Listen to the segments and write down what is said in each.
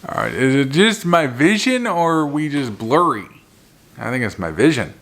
All right, is it just my vision or are we just blurry? I think it's my vision.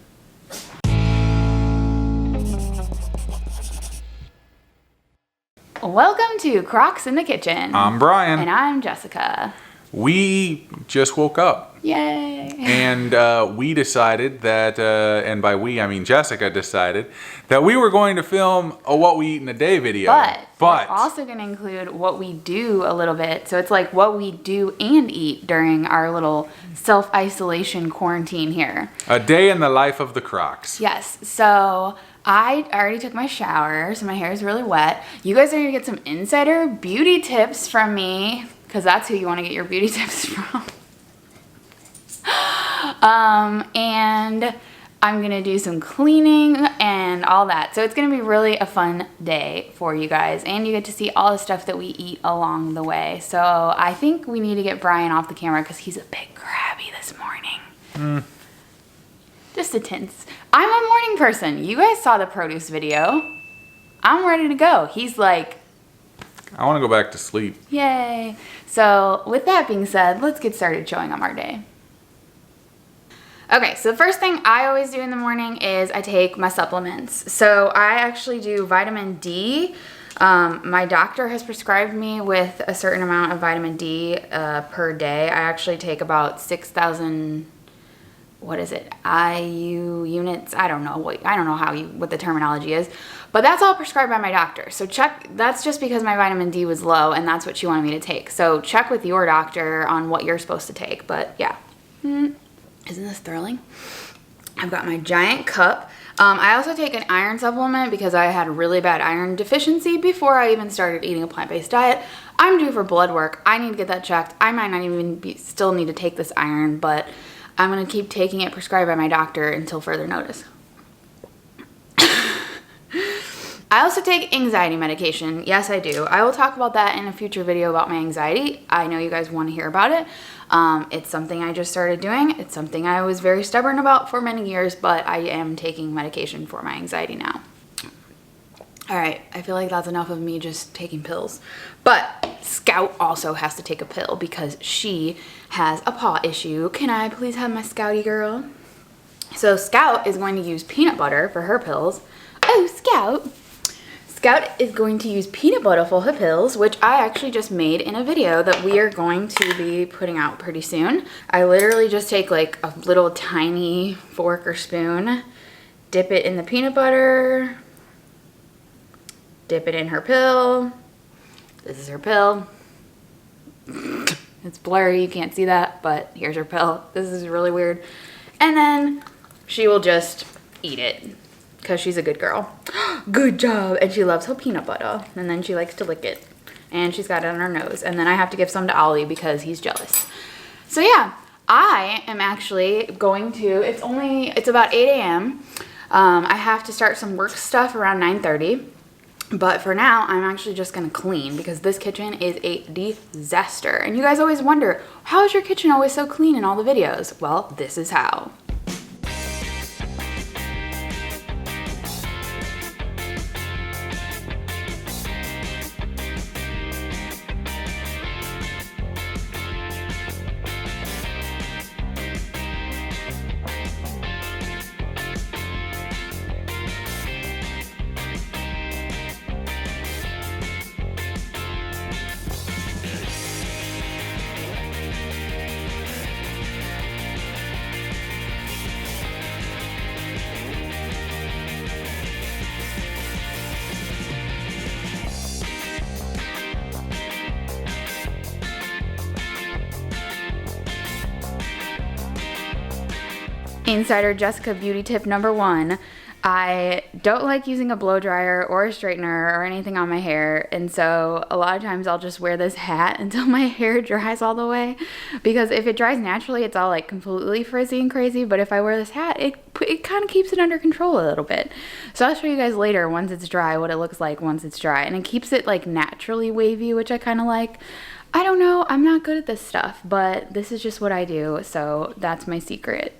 Welcome to Crocs in the Kitchen. I'm Brian. And I'm Jessica. We just woke up. Yay. And we decided that, and by we I mean Jessica decided, that we were going to film a What We Eat in a Day video. But we're also going to include what we do a little bit. So it's like what we do and eat during our little self-isolation quarantine here. A day in the life of the Crocs. Yes. So I already took my shower, so my hair is really wet. You guys are going to get some insider beauty tips from me, because that's who you want to get your beauty tips from. And I'm going to do some cleaning and all that. So it's going to be really a fun day for you guys. And you get to see all the stuff that we eat along the way. So I think we need to get Brian off the camera because he's a bit crabby this morning. Just a tinse. I'm a morning person. You guys saw the produce video. I'm ready to go. He's like, I want to go back to sleep. yay. So with that being said, let's get started showing them our day. Okay, so the first thing I always do in the morning is I take my supplements. So I actually do vitamin D. My doctor has prescribed me with a certain amount of vitamin D per day. I actually take about 6,000, what is it, IU units? I don't know what the terminology is, but that's all prescribed by my doctor. So check, that's just because my vitamin D was low and that's what she wanted me to take. So check with your doctor on what you're supposed to take, but yeah. Isn't this thrilling? I've got my giant cup. I also take an iron supplement because I had a really bad iron deficiency before I even started eating a plant-based diet. I'm due for blood work. I need to get that checked. I might not even still need to take this iron, but I'm going to keep taking it prescribed by my doctor until further notice. I also take anxiety medication. Yes, I do. I will talk about that in a future video about my anxiety. I know you guys want to hear about it. It's something I just started doing. It's something I was very stubborn about for many years, but I am taking medication for my anxiety now. All right, I feel like that's enough of me just taking pills. But Scout also has to take a pill because she has a paw issue. Can I please have my Scouty girl? So Scout is going to use peanut butter for her pills. Oh, Scout! Scout is going to use peanut butter for her pills, which I actually just made in a video that we are going to be putting out pretty soon. I literally just take like a little tiny fork or spoon, dip it in the peanut butter, dip it in her pill. This is her pill. It's blurry, you can't see that, but here's her pill. This is really weird. And then she will just eat it. Because she's a good girl. Good job. And she loves her peanut butter. And then she likes to lick it. And she's got it on her nose. And then I have to give some to Ollie because he's jealous. So yeah, I am actually going to, it's about 8 a.m. I have to start some work stuff around 9:30. But for now, I'm actually just going to clean because this kitchen is a disaster. And you guys always wonder, how is your kitchen always so clean in all the videos? Well, this is how. Insider Jessica beauty tip number 1. I don't like using a blow dryer or a straightener or anything on my hair, and so a lot of times I'll just wear this hat until my hair dries all the way, because if it dries naturally it's all like completely frizzy and crazy, but if I wear this hat it kind of keeps it under control a little bit. So I'll show you guys later once it's dry what it looks like once it's dry, and it keeps it like naturally wavy, which I kind of like. I don't know, I'm not good at this stuff, but this is just what I do, so that's my secret.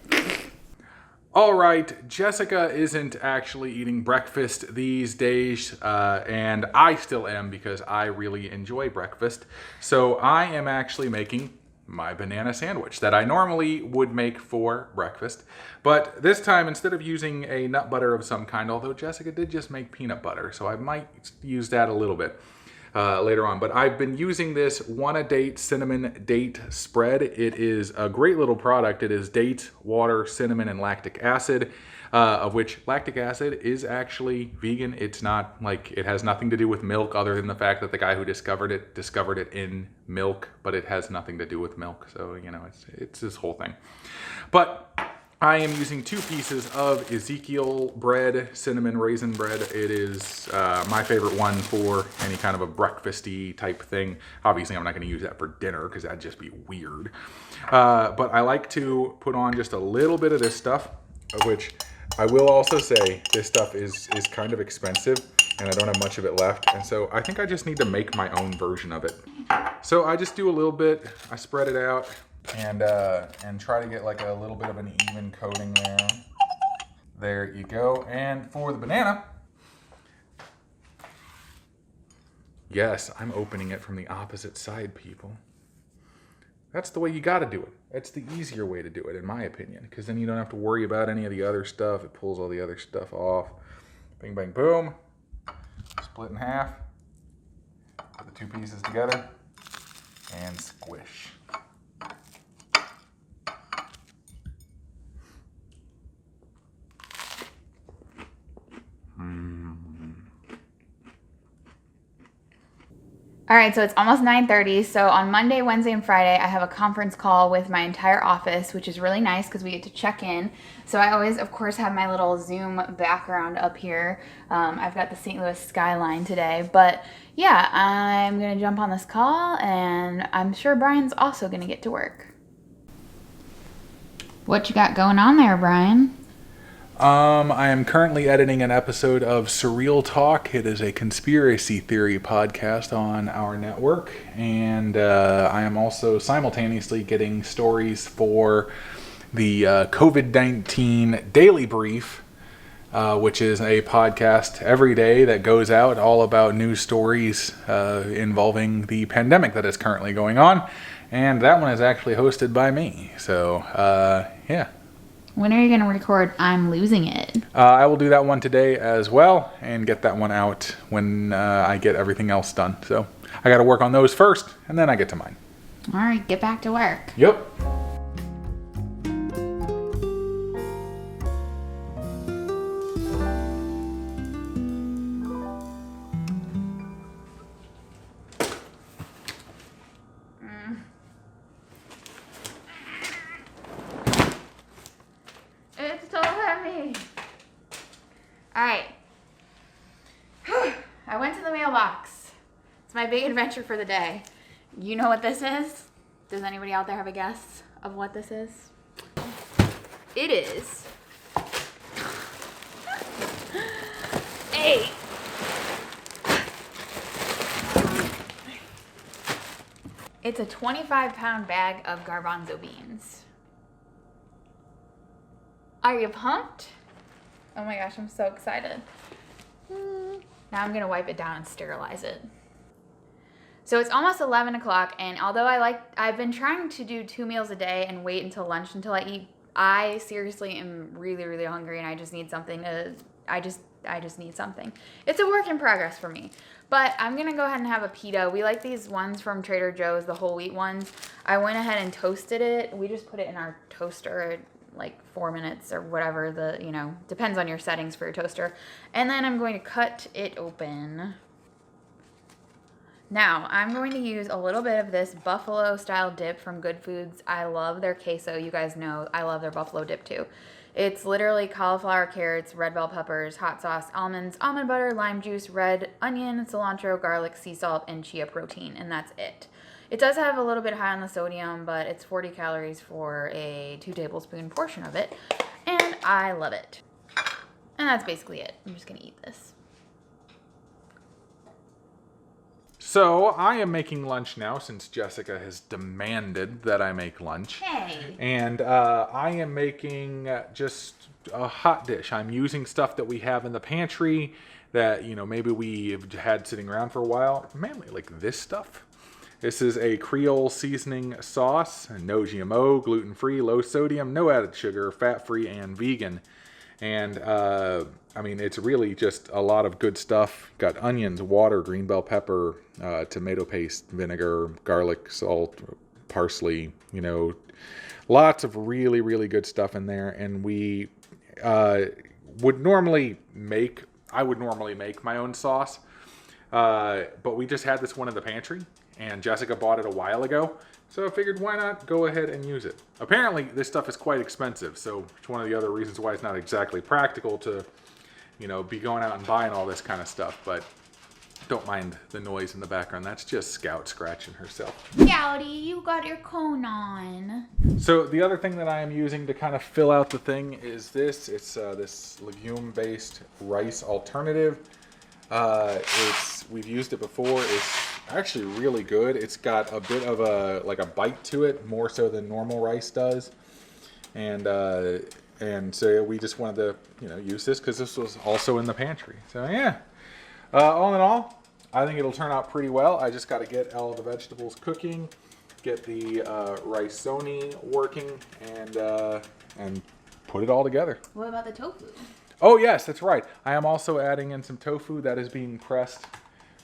All right, Jessica isn't actually eating breakfast these days, and I still am because I really enjoy breakfast. So I am actually making my banana sandwich that I normally would make for breakfast. But this time, instead of using a nut butter of some kind, although Jessica did just make peanut butter, so I might use that a little bit later on. But I've been using this One-A-Date cinnamon date spread. It is a great little product. It is date, water, cinnamon, and lactic acid. Of which lactic acid is actually vegan. It's not like, it has nothing to do with milk other than the fact that the guy who discovered it in milk, but it has nothing to do with milk. So, you know, it's this whole thing. But I am using 2 pieces of Ezekiel bread, cinnamon raisin bread. It is my favorite one for any kind of a breakfasty type thing. Obviously, I'm not going to use that for dinner because that'd just be weird. But I like to put on just a little bit of this stuff, of which I will also say this stuff is kind of expensive and I don't have much of it left. And so I think I just need to make my own version of it. So I just do a little bit, I spread it out and try to get like a little bit of an even coating there. There you go. And for the banana, yes, I'm opening it from the opposite side, people. That's the way you got to do it. That's the easier way to do it, in my opinion, because then you don't have to worry about any of the other stuff. It pulls all the other stuff off. Bing, bang, boom. Split in half. Put the 2 pieces together and squish. All right, so it's almost 9:30. So on Monday, Wednesday, and Friday, I have a conference call with my entire office, which is really nice because we get to check in. So I always, of course, have my little Zoom background up here. I've got the St. Louis skyline today. But yeah, I'm going to jump on this call, and I'm sure Brian's also going to get to work. What you got going on there, Brian? I am currently editing an episode of Surreal Talk. It is a conspiracy theory podcast on our network. And I am also simultaneously getting stories for the COVID-19 Daily Brief, which is a podcast every day that goes out all about news stories involving the pandemic that is currently going on. And that one is actually hosted by me. So, yeah. When are you going to record I'm Losing It? I will do that one today as well and get that one out when I get everything else done. So I got to work on those first and then I get to mine. All right, get back to work. Yep. It's so heavy. All right. I went to the mailbox. It's my big adventure for the day. You know what this is? Does anybody out there have a guess of what this is? It is a It's a 25-pound bag of garbanzo beans. Are you pumped? Oh my gosh, I'm so excited. Now I'm gonna wipe it down and sterilize it. So it's almost 11 o'clock, and although I've been trying to do 2 meals a day and wait until lunch until I eat, I seriously am really, really hungry, and I just need something to, I just need something. It's a work in progress for me. But I'm gonna go ahead and have a pita. We like these ones from Trader Joe's, the whole wheat ones. I went ahead and toasted it. We just put it in our toaster like 4 minutes or whatever depends on your settings for your toaster. And then I'm going to cut it open. Now, I'm going to use a little bit of this buffalo style dip from Good Foods. I love their queso. You guys know I love their buffalo dip too. It's literally cauliflower, carrots, red bell peppers, hot sauce, almonds, almond butter, lime juice, red onion, cilantro, garlic, sea salt, and chia protein, and that's it. It does have a little bit high on the sodium, but it's 40 calories for a 2 tablespoon portion of it, and I love it. And that's basically it. I'm just gonna eat this. So I am making lunch now since Jessica has demanded that I make lunch. Hey. And I am making just a hot dish. I'm using stuff that we have in the pantry that, maybe we've had sitting around for a while. Mainly like this stuff. This is a Creole seasoning sauce, no GMO, gluten-free, low sodium, no added sugar, fat-free, and vegan. And I mean, it's really just a lot of good stuff. Got onions, water, green bell pepper, tomato paste, vinegar, garlic, salt, parsley, you know, lots of really, really good stuff in there. And we would normally make my own sauce, but we just had this one in the pantry, and Jessica bought it a while ago. So I figured, why not go ahead and use it? Apparently, this stuff is quite expensive, so it's one of the other reasons why it's not exactly practical to, you know, be going out and buying all this kind of stuff. But don't mind the noise in the background. That's just Scout scratching herself. Scouty, you got your cone on. So the other thing that I am using to kind of fill out the thing is this. It's this legume-based rice alternative. We've used it before. It's actually really good. It's got a bit of a bite to it, more so than normal rice does. And so we just wanted to, you know, use this because this was also in the pantry. So yeah, all in all, I think it'll turn out pretty well. I just got to get all the vegetables cooking, get the Rice-oni working, and put it all together. What about the tofu? Oh yes, that's right. I am also adding in some tofu that is being pressed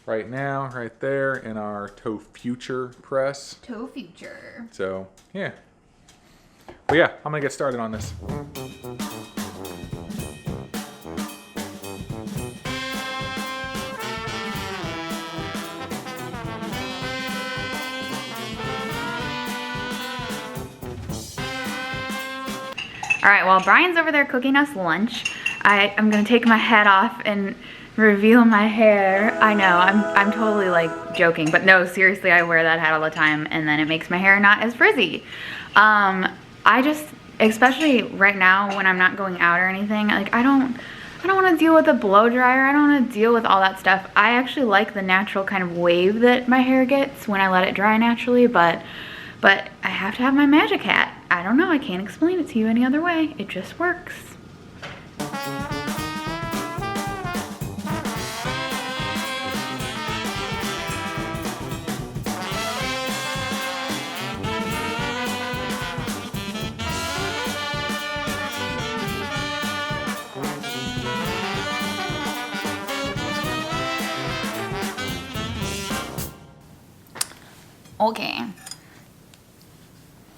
right now, right there in our ToFuture press. ToFuture. So yeah. But yeah, I'm gonna get started on this. All right, while Brian's over there cooking us lunch, I'm gonna take my hat off and reveal my hair. I know, I'm totally like joking, but no, seriously, I wear that hat all the time and then it makes my hair not as frizzy. I just, especially right now when I'm not going out or anything, like I don't want to deal with a blow dryer. I don't want to deal with all that stuff. I actually like the natural kind of wave that my hair gets when I let it dry naturally, but I have to have my magic hat. I don't know, I can't explain it to you any other way. It just works. Okay.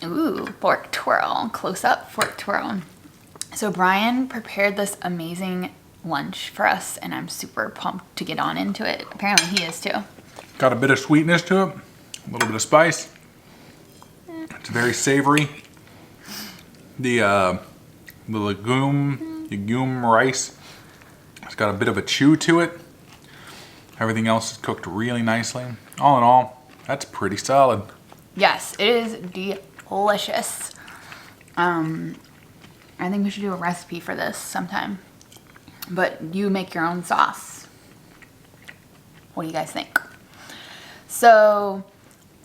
Ooh, fork twirl. Close up fork twirl. So Brian prepared this amazing lunch for us, and I'm super pumped to get on into it. Apparently he is too. Got a bit of sweetness to it, a little bit of spice. It's very savory. The legume rice, it's got a bit of a chew to it. Everything else is cooked really nicely. All in all, that's pretty solid. Yes, it is delicious. I think we should do a recipe for this sometime. But you make your own sauce. What do you guys think? So,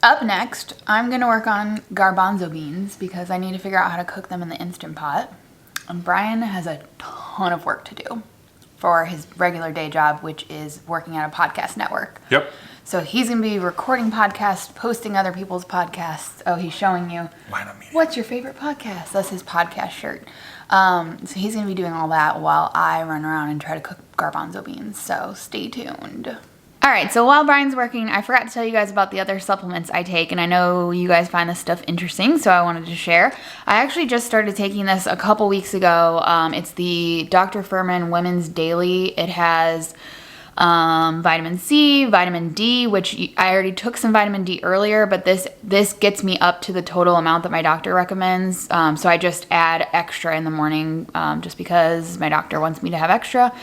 up next, I'm gonna work on garbanzo beans because I need to figure out how to cook them in the Instant Pot. And Brian has a ton of work to do for his regular day job, which is working at a podcast network. Yep. So he's gonna be recording podcasts, posting other people's podcasts. Oh, he's showing you. What's your favorite podcast? That's his podcast shirt. So he's gonna be doing all that while I run around and try to cook garbanzo beans. So stay tuned. All right, so while Brian's working, I forgot to tell you guys about the other supplements I take, and I know you guys find this stuff interesting, so I wanted to share. I actually just started taking this a couple weeks ago. It's the Dr. Furman Women's Daily. It has vitamin C, vitamin D, which I already took some vitamin D earlier, but this gets me up to the total amount that my doctor recommends. So I just add extra in the morning just because my doctor wants me to have extra.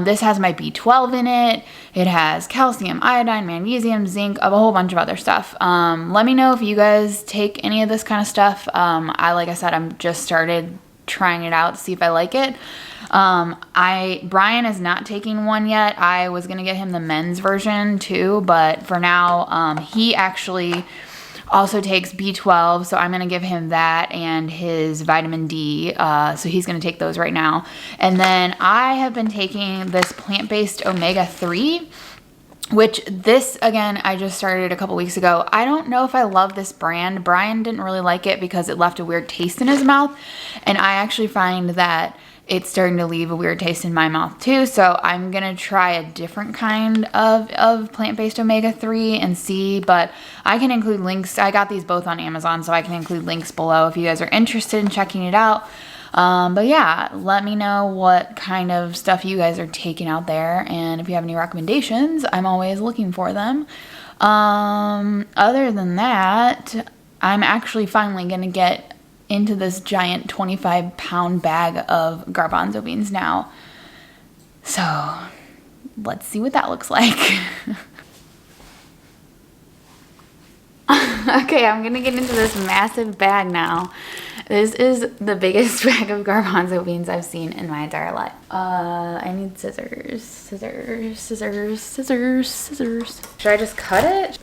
This has my B12 in it. It has calcium, iodine, magnesium, zinc, a whole bunch of other stuff. Let me know if you guys take any of this kind of stuff. Like I said, I'm just started trying it out to see if I like it. Brian is not taking one yet. I was gonna get him the men's version too, but for now, he actually also takes B12, so I'm gonna give him that and his vitamin D. So he's gonna take those right now. And then I have been taking this plant-based omega-3. which this, again, I just started a couple weeks ago. I don't know if I love this brand. Brian didn't really like it because it left a weird taste in his mouth. And I actually find that it's starting to leave a weird taste in my mouth too. So I'm going to try a different kind of plant-based omega-3 and see. But I can include links. I got these both on Amazon, so I can include links below if you guys are interested in checking it out. But yeah, let me know what kind of stuff you guys are taking out there. And if you have any recommendations, I'm always looking for them. Other than that, I'm actually finally going to get into this giant 25-pound bag of garbanzo beans now. So let's see what that looks like. Okay, I'm gonna get into this massive bag now. This is the biggest bag of garbanzo beans I've seen in my entire life. I need scissors. Scissors. Should I just cut it?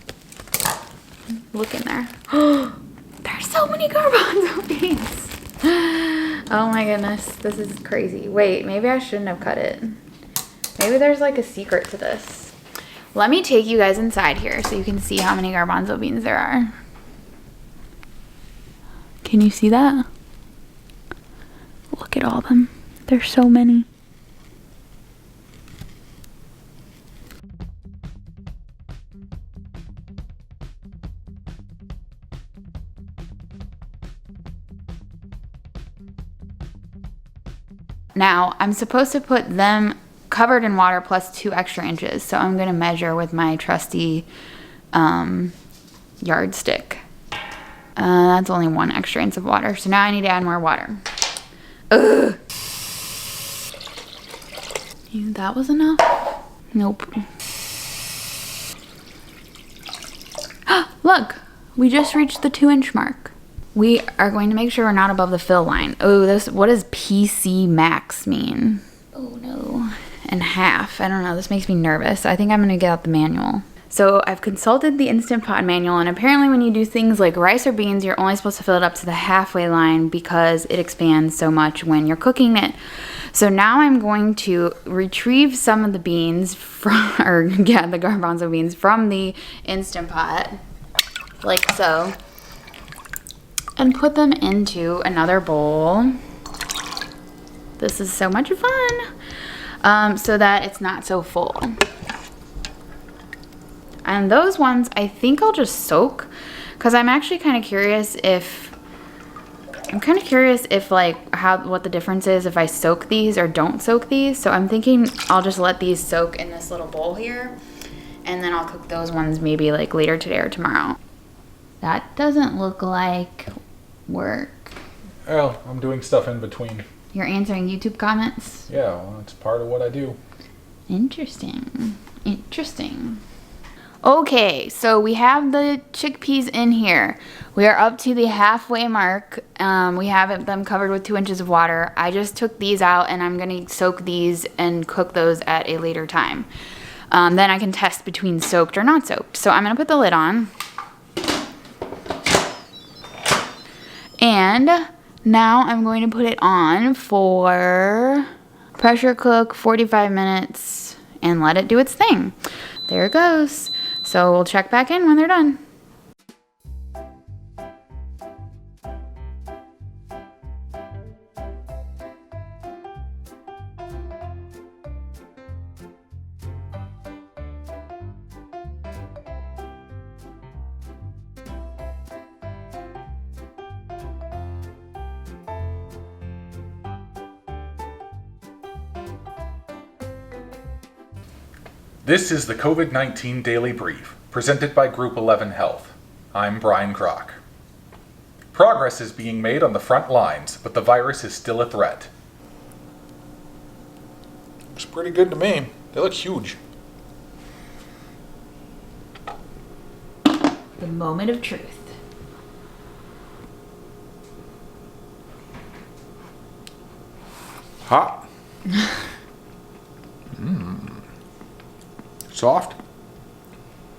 Look in there. There's so many garbanzo beans. Oh my goodness, this is crazy. Wait, maybe I shouldn't have cut it. Maybe there's like a secret to this. Let me take you guys inside here so you can see how many garbanzo beans there are. Can you see that? Look at all of them. There's so many. Now, I'm supposed to put them covered in water plus 2 extra inches. So I'm going to measure with my trusty yardstick. That's only 1 extra inch of water. So now I need to add more water. Ugh. That was enough? Nope. Look, we just reached the 2-inch mark. We are going to make sure we're not above the fill line. Oh, what does PC max mean? Oh no. And half. I don't know. This makes me nervous. I think I'm going to get out the manual. So I've consulted the Instant Pot manual, and apparently when you do things like rice or beans, you're only supposed to fill it up to the halfway line because it expands so much when you're cooking it. So now I'm going to retrieve some of the beans from, the garbanzo beans from the Instant Pot, like so, and put them into another bowl. This is so much fun, so that it's not so full. And those ones, I think I'll just soak, because I'm actually kind of curious if, like what the difference is if I soak these or don't soak these. So I'm thinking I'll just let these soak in this little bowl here, and then I'll cook those ones maybe like later today or tomorrow. That doesn't look like work. Well, I'm doing stuff in between. You're answering YouTube comments? Yeah, well, it's part of what I do. Interesting. Okay, so we have the chickpeas in here. We are up to the halfway mark. We have them covered with 2 inches of water. I just took these out, and I'm going to soak these and cook those at a later time. Then I can test between soaked or not soaked. So I'm going to put the lid on. And now I'm going to put it on for pressure cook 45 minutes and let it do its thing. There it goes. So we'll check back in when they're done. This is the COVID-19 Daily Brief, presented by Group 11 Health. I'm Brian Kroc. Progress is being made on the front lines, but the virus is still a threat. Looks pretty good to me. They look huge. The moment of truth. Hot. Soft.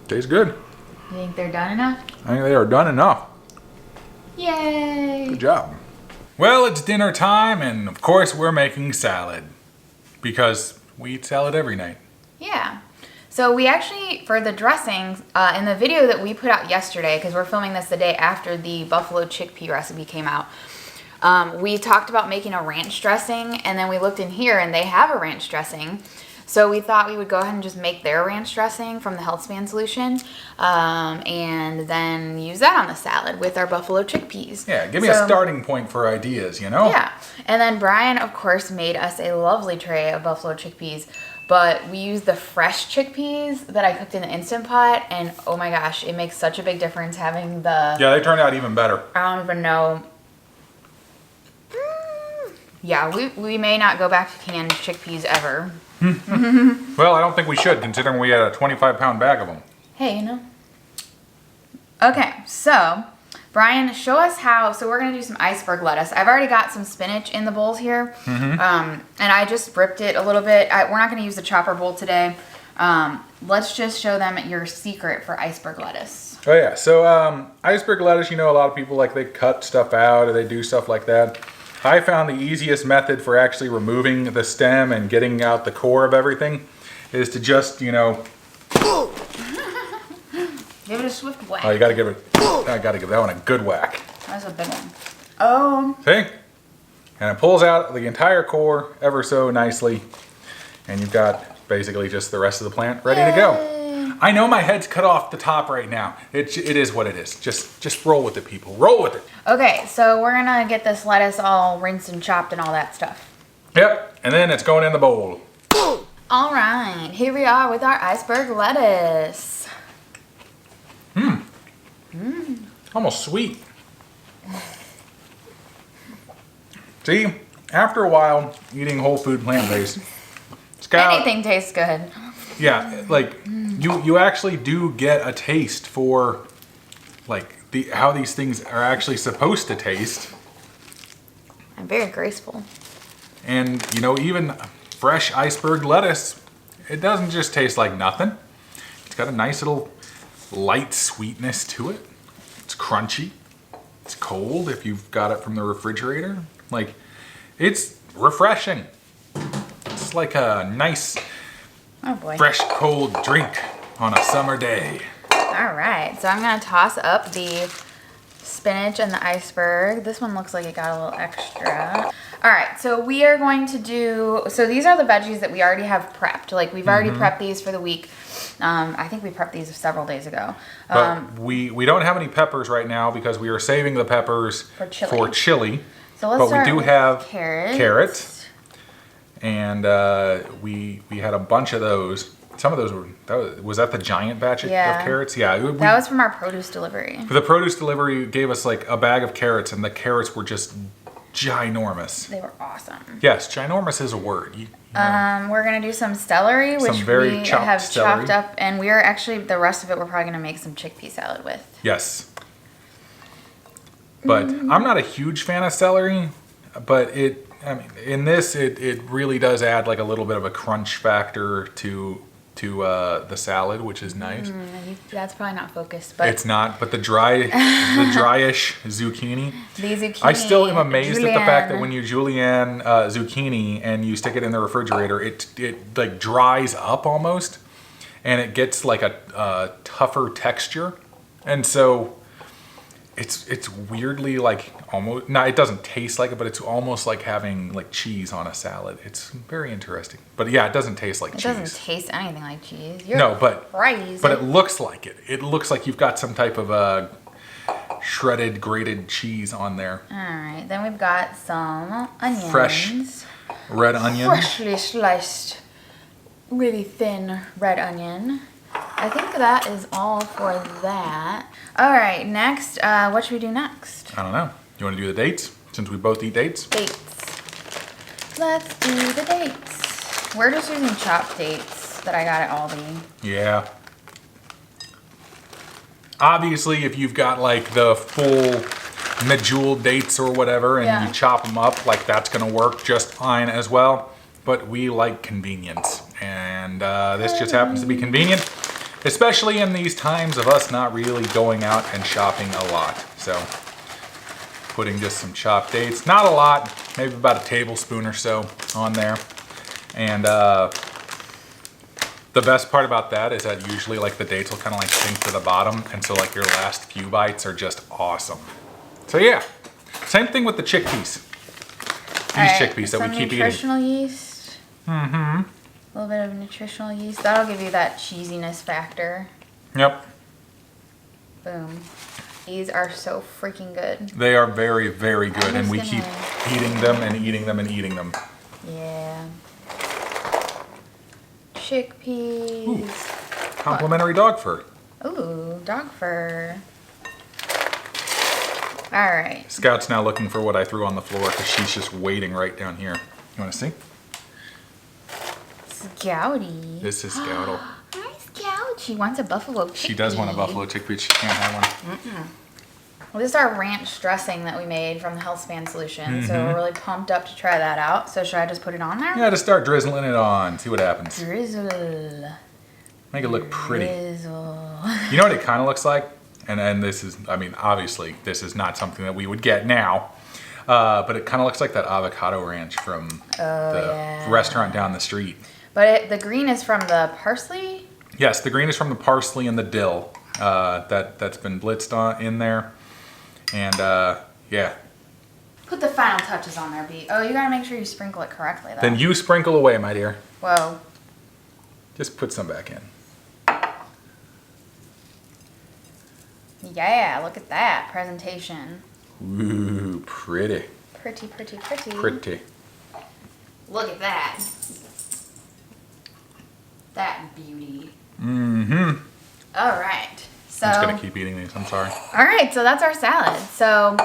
Tastes good. You think they're done enough? I think they are done enough. Yay! Good job. Well, it's dinner time, and of course we're making salad. Because we eat salad every night. Yeah. So we actually, for the dressings, in the video that we put out yesterday, because we're filming this the day after the buffalo chickpea recipe came out, we talked about making a ranch dressing, and then we looked in here and they have a ranch dressing. So we thought we would go ahead and just make their ranch dressing from the Healthspan solution, and then use that on the salad with our buffalo chickpeas. Yeah, give me a starting point for ideas, you know? Yeah. And then Brian, of course, made us a lovely tray of buffalo chickpeas, but we used the fresh chickpeas that I cooked in the Instant Pot, and oh my gosh, it makes such a big difference having the... Yeah, they turned out even better. I don't even know. Yeah, we may not go back to canned chickpeas ever. Well, I don't think we should, considering we had a 25-pound bag of them. Hey, you know. Okay, so Brian, show us how. So we're gonna do some iceberg lettuce. I've already got some spinach in the bowls here, and I just ripped it a little bit. We're not gonna use the chopper bowl today. Let's just show them your secret for iceberg lettuce. Oh yeah, so iceberg lettuce, you know, a lot of people they cut stuff out or they do stuff like that. I found the easiest method for actually removing the stem and getting out the core of everything is to just, give it a swift whack. Oh, I gotta give that one a good whack. That's a big one. Oh. See? And it pulls out the entire core ever so nicely. And you've got basically just the rest of the plant ready to go. I know my head's cut off the top right now. It is what it is. Just roll with it, people. Roll with it. Okay, so we're gonna get this lettuce all rinsed and chopped and all that stuff. Yep, and then it's going in the bowl. All right, here we are with our iceberg lettuce. Almost sweet. See, after a while, eating whole food plant-based, it's got... Anything tastes good. Yeah, you actually do get a taste for how these things are actually supposed to taste. I'm very graceful. And even fresh iceberg lettuce, it doesn't just taste like nothing. It's got a nice little light sweetness to it. It's crunchy. It's cold if you've got it from the refrigerator. It's refreshing. It's like a nice... Oh boy. fresh, cold drink on a summer day. All right, so I'm gonna toss up the spinach and the iceberg. This one looks like it got a little extra. All right, so we are going to do, so these are the veggies that we already have prepped. We've already prepped these for the week. I think we prepped these several days ago. But we don't have any peppers right now because we are saving the peppers for chili. So let's start we do with have carrots. And we had a bunch of those. Some of those was that the giant batch of carrots? Yeah. That was from our produce delivery. The produce delivery gave us a bag of carrots, and the carrots were just ginormous. They were awesome. Yes, ginormous is a word. We're gonna do some celery, which we have chopped up, and we are actually, the rest of it we're probably gonna make some chickpea salad with. Yes. But I'm not a huge fan of celery, but in this, it really does add a little bit of a crunch factor to the salad, which is nice. That's probably not focused, but it's not. But the dryish zucchini. The zucchini. I still am amazed at the fact that when you julienne zucchini and you stick it in the refrigerator, it dries up almost, and it gets a tougher texture, and so. It's weirdly almost, no, it doesn't taste like it, but it's almost like having cheese on a salad. It's very interesting. But yeah, it doesn't taste like cheese. It doesn't taste anything like cheese. You're crazy. But it looks like it. It looks like you've got some type of shredded, grated cheese on there. All right, then we've got some onions. Fresh red onion. Freshly sliced, really thin red onion. I think that is all for that. All right, next, what should we do next? I don't know. You want to do the dates, since we both eat dates? Dates. Let's do the dates. We're just using chopped dates that I got at Aldi. Yeah. Obviously, if you've got the full medjool dates or whatever, and you chop them up, that's gonna work just fine as well. But we like convenience, and this just happens to be convenient, especially in these times of us not really going out and shopping a lot. So putting just some chopped dates, not a lot, maybe about a tablespoon or so on there, and The best part about that is that usually like the dates will kind of like sink to the bottom, and so like your last few bites are just awesome. So yeah, same thing with the chickpeas. These chickpeas that we keep eating. Nutritional yeast. Mm-hmm. A little bit of nutritional yeast. That'll give you that cheesiness factor. Yep. Boom. These are so freaking good. They are very, very good, and we keep eating them and eating them and eating them. Yeah. Chickpeas. Ooh. Complimentary dog fur. Ooh, dog fur. All right. Scout's now looking for what I threw on the floor because she's just waiting right down here. You want to see? Scouty. This is Scoutle. Hi, Scout. She wants a buffalo chickpea. She does want a buffalo chickpea. She can't have one. Well, this is our ranch dressing that we made from the Healthspan Solution. So we're really pumped up to try that out. So should I just put it on there? Yeah, just start drizzling it on. See what happens. Drizzle. Make it look pretty. Drizzle. You know what it kind of looks like? And this is, I mean, obviously, this is not something that we would get now. But it kind of looks like that avocado ranch from the restaurant down the street. But the green is from the parsley? Yes, the green is from the parsley and the dill that's been blitzed in there. And yeah. Put the final touches on there, B. Oh, you gotta make sure you sprinkle it correctly, though. Then you sprinkle away, my dear. Whoa. Just put some back in. Yeah, look at that presentation. Ooh, pretty. Pretty, pretty, pretty. Pretty. Look at that. That beauty. Mm-hmm. All right. So, I'm just going to keep eating these. I'm sorry. all right, so that's our salad. So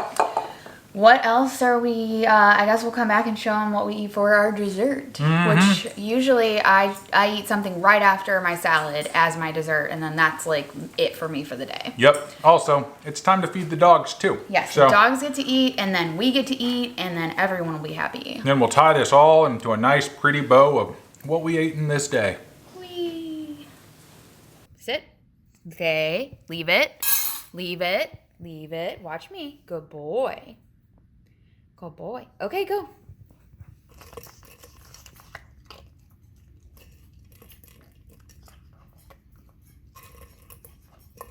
what else are we, I guess we'll come back and show them what we eat for our dessert, which usually I eat something right after my salad as my dessert, and then that's like it for me for the day. Yep. Also, it's time to feed the dogs too. Yes, So the dogs get to eat, and then we get to eat, and then everyone will be happy. then we'll tie this all into a nice pretty bow of what we ate in this day. Whee. Sit. Okay. Leave it. Leave it. Leave it. Watch me. Good boy. Good boy. Okay, go.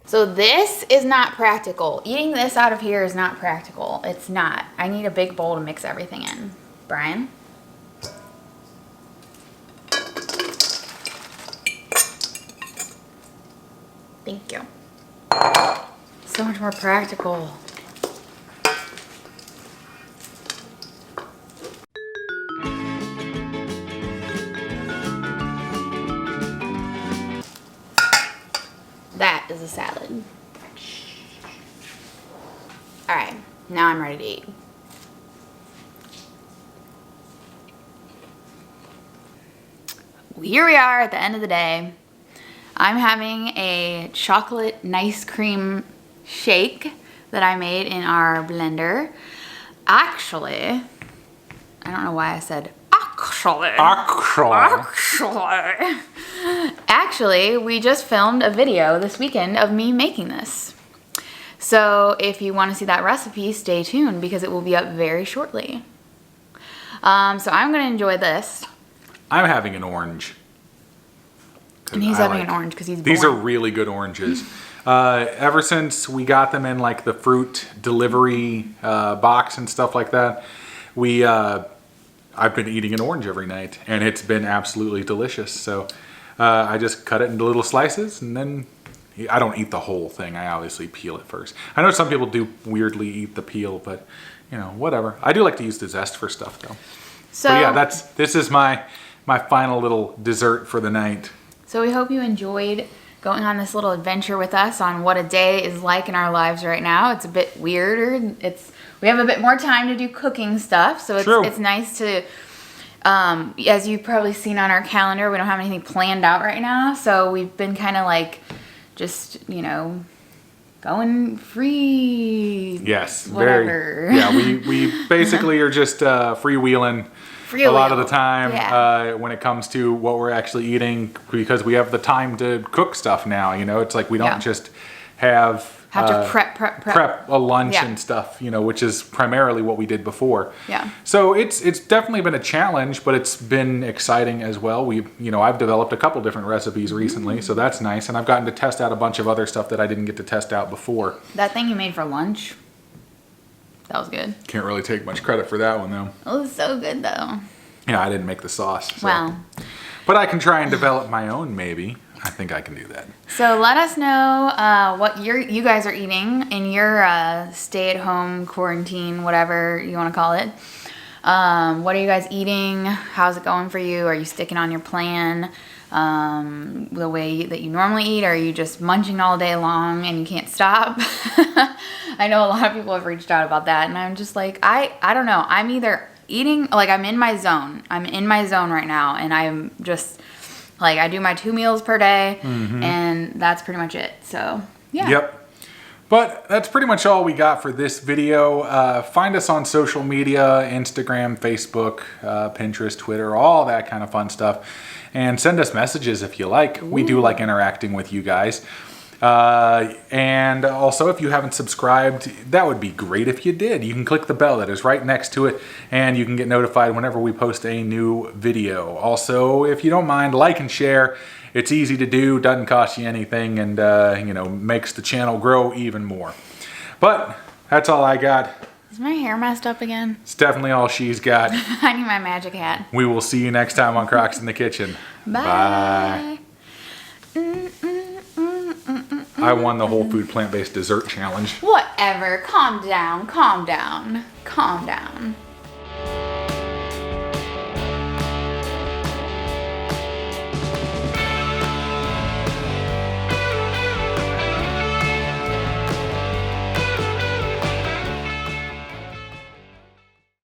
So this is not practical. Eating this out of here is not practical. It's not. I need a big bowl to mix everything in. Brian? Thank you. So much more practical. That is a salad. All right, now I'm ready to eat. Here we are at the end of the day. I'm having a chocolate nice cream shake that I made in our blender. Actually, I don't know why I said actually. Actually, we just filmed a video this weekend of me making this. So if you want to see that recipe, stay tuned because it will be up very shortly. So I'm going to enjoy this. I'm having an orange. And he's having an orange because he's born. These are really good oranges. Ever since we got them in like the fruit delivery box and stuff like that, I've been eating an orange every night, and it's been absolutely delicious. So I just cut it into little slices, and then I don't eat the whole thing. I obviously peel it first. I know some people do weirdly eat the peel, but you know, whatever. I do like to use the zest for stuff though. So but yeah, this is my final little dessert for the night. So we hope you enjoyed going on this little adventure with us on what a day is like in our lives right now. It's a bit weirder. We have a bit more time to do cooking stuff, so it's nice to, as you've probably seen on our calendar, we don't have anything planned out right now, so we've been kind of like just, you know, going free. Yes, whatever. Yeah, we basically are just freewheeling. A lot of the time when it comes to what we're actually eating, because we have the time to cook stuff now. You know, it's like we don't just have Have to prep a lunch Yeah. and stuff, you know, which is primarily what we did before. Yeah. So it's definitely been a challenge, but it's been exciting as well. I've developed a couple different recipes recently, so that's nice. And I've gotten to test out a bunch of other stuff that I didn't get to test out before. That thing you made for lunch, that was good. Can't really take much credit for that one though. It was so good though. Yeah, I didn't make the sauce. So. Wow. But I can try and develop my own maybe. I think I can do that. So let us know what you guys are eating in your stay-at-home quarantine, whatever you want to call it. What are you guys eating? How's it going for you? Are you sticking on your plan the way that you normally eat? Or are you just munching all day long and you can't stop? I know a lot of people have reached out about that, and I'm just like, I don't know. I'm either eating, like I'm in my zone. I'm in my zone right now, and I'm just... Like, I do my 2 meals per day, and that's pretty much it. So, yeah. Yep. But that's pretty much all we got for this video. Find us on social media, Instagram, Facebook, Pinterest, Twitter, all that kind of fun stuff. And send us messages if you like. Ooh. We do like interacting with you guys. And also, if you haven't subscribed, that would be great if you did. You can click the bell that is right next to it, and you can get notified whenever we post a new video. Also, if you don't mind, like and share. It's easy to do, doesn't cost you anything, and makes the channel grow even more. But that's all I got. Is my hair messed up again? It's definitely all she's got. I need my magic hat. We will see you next time on Crocs in the Kitchen. Bye. I won the whole food plant-based dessert challenge. Whatever. Calm down. Calm down. Calm down.